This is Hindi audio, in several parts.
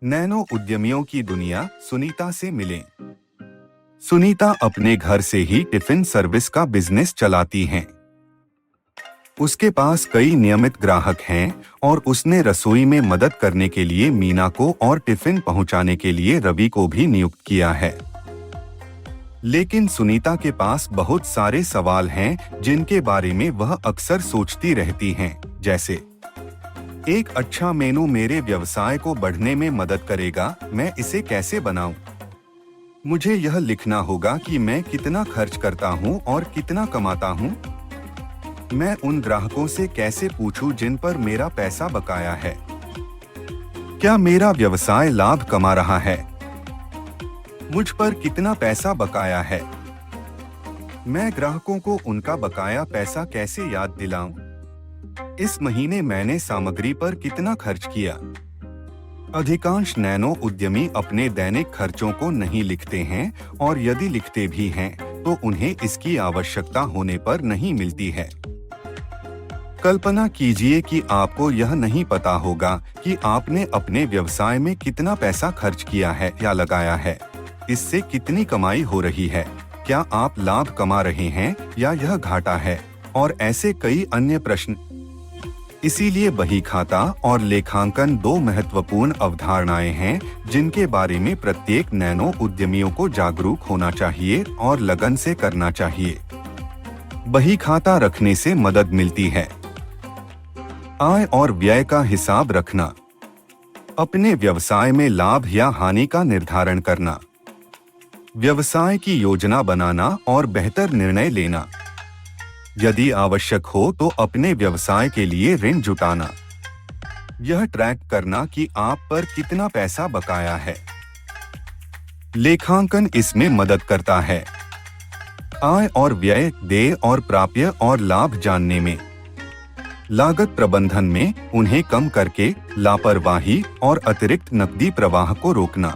नैनो उद्यमियों की दुनिया सुनीता से मिलें। सुनीता अपने घर से ही टिफिन सर्विस का बिजनेस चलाती हैं। उसके पास कई नियमित ग्राहक हैं और उसने रसोई में मदद करने के लिए मीना को और टिफिन पहुंचाने के लिए रवि को भी नियुक्त किया है। लेकिन सुनीता के पास बहुत सारे सवाल हैं जिनके बारे में वह अक्सर सोचती रहती हैं, जैसे एक अच्छा मेनू मेरे व्यवसाय को बढ़ने में मदद करेगा, मैं इसे कैसे बनाऊं? मुझे यह लिखना होगा कि मैं कितना खर्च करता हूं और कितना कमाता हूं। मैं उन ग्राहकों से कैसे पूछूं जिन पर मेरा पैसा बकाया है? क्या मेरा व्यवसाय लाभ कमा रहा है? मुझ पर कितना पैसा बकाया है? मैं ग्राहकों को उनका बकाया पैसा कैसे याद दिलाऊं? इस महीने मैंने सामग्री पर कितना खर्च किया? अधिकांश नैनो उद्यमी अपने दैनिक खर्चों को नहीं लिखते हैं और यदि लिखते भी हैं तो उन्हें इसकी आवश्यकता होने पर नहीं मिलती है। कल्पना कीजिए कि आपको यह नहीं पता होगा कि आपने अपने व्यवसाय में कितना पैसा खर्च किया है या लगाया है। इससे कितनी कमाई हो रही है? क्या आप लाभ कमा रहे हैं या यह घाटा है? और ऐसे कई अन्य प्रश्न। इसीलिए बही खाता और लेखांकन दो महत्वपूर्ण अवधारणाएं हैं जिनके बारे में प्रत्येक नैनो उद्यमियों को जागरूक होना चाहिए और लगन से करना चाहिए। बही खाता रखने से मदद मिलती है। आय और व्यय का हिसाब रखना, अपने व्यवसाय में लाभ या हानि का निर्धारण करना, व्यवसाय की योजना बनाना और बेहतर निर्णय लेना, यदि आवश्यक हो तो अपने व्यवसाय के लिए ऋण जुटाना, यह ट्रैक करना कि आप पर कितना पैसा बकाया है। लेखांकन इसमें मदद करता है। आय और व्यय, देय और प्राप्य और लाभ जानने में, लागत प्रबंधन में उन्हें कम करके लापरवाही और अतिरिक्त नकदी प्रवाह को रोकना,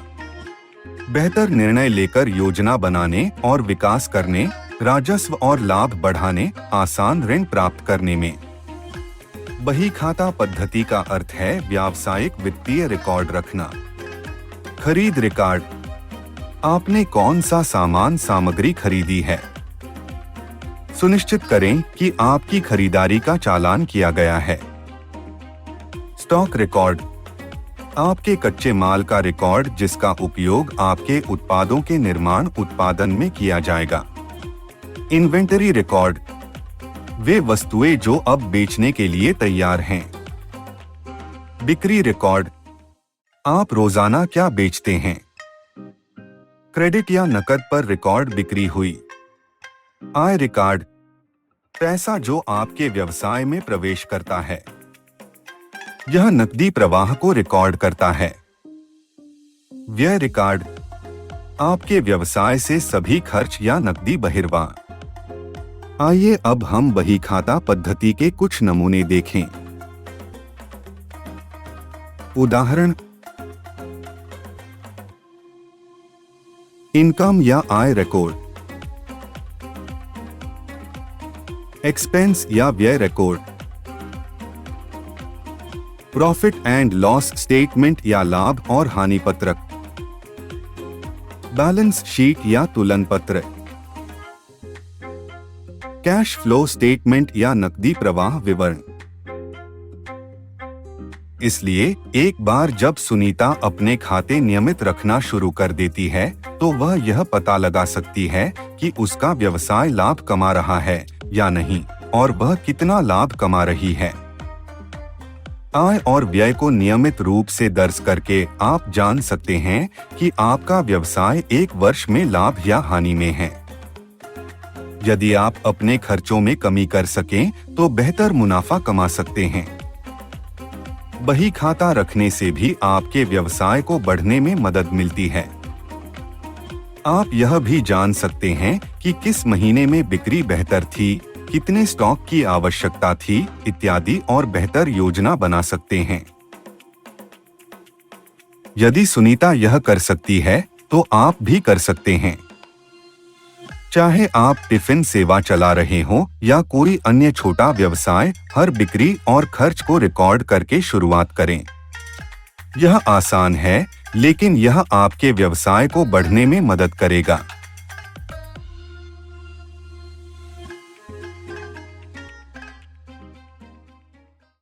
बेहतर निर्णय लेकर योजना बनाने और विकास करने, राजस्व और लाभ बढ़ाने, आसान ऋण प्राप्त करने में। बही खाता पद्धति का अर्थ है व्यावसायिक वित्तीय रिकॉर्ड रखना। खरीद रिकॉर्ड, आपने कौन सा सामान सामग्री खरीदी है। सुनिश्चित करें कि आपकी खरीदारी का चालान किया गया है। स्टॉक रिकॉर्ड, आपके कच्चे माल का रिकॉर्ड जिसका उपयोग आपके उत्पादों के निर्माण उत्पादन में किया जाएगा। इन्वेंटरी रिकॉर्ड, वे वस्तुएं जो अब बेचने के लिए तैयार हैं। बिक्री रिकॉर्ड, आप रोजाना क्या बेचते हैं। क्रेडिट या नकद पर रिकॉर्ड बिक्री हुई। आय रिकॉर्ड, पैसा जो आपके व्यवसाय में प्रवेश करता है। यह नकदी प्रवाह को रिकॉर्ड करता है। व्यय रिकॉर्ड, आपके व्यवसाय से सभी खर्च या नकदी बहिर्वाह। आइए अब हम बही खाता पद्धति के कुछ नमूने देखें। उदाहरण, इनकम या आय रिकॉर्ड, एक्सपेंस या व्यय record, profit and loss statement या लाभ और हानि पत्रक, बैलेंस शीट या तुलन पत्र, कैश फ्लो स्टेटमेंट या नकदी प्रवाह विवरण। इसलिए एक बार जब सुनीता अपने खाते नियमित रखना शुरू कर देती है तो वह यह पता लगा सकती है कि उसका व्यवसाय लाभ कमा रहा है या नहीं और वह कितना लाभ कमा रही है। आय और व्यय को नियमित रूप से दर्ज करके आप जान सकते हैं कि आपका व्यवसाय एक वर्ष में लाभ या हानि में है। यदि आप अपने खर्चों में कमी कर सकें तो बेहतर मुनाफा कमा सकते हैं। बही खाता रखने से भी आपके व्यवसाय को बढ़ने में मदद मिलती है। आप यह भी जान सकते हैं कि किस महीने में बिक्री बेहतर थी, कितने स्टॉक की आवश्यकता थी इत्यादि और बेहतर योजना बना सकते हैं। यदि सुनीता यह कर सकती है तो आप भी कर सकते हैं। चाहे आप टिफिन सेवा चला रहे हों या कोई अन्य छोटा व्यवसाय, हर बिक्री और खर्च को रिकॉर्ड करके शुरुआत करें। यह आसान है, लेकिन यह आपके व्यवसाय को बढ़ने में मदद करेगा।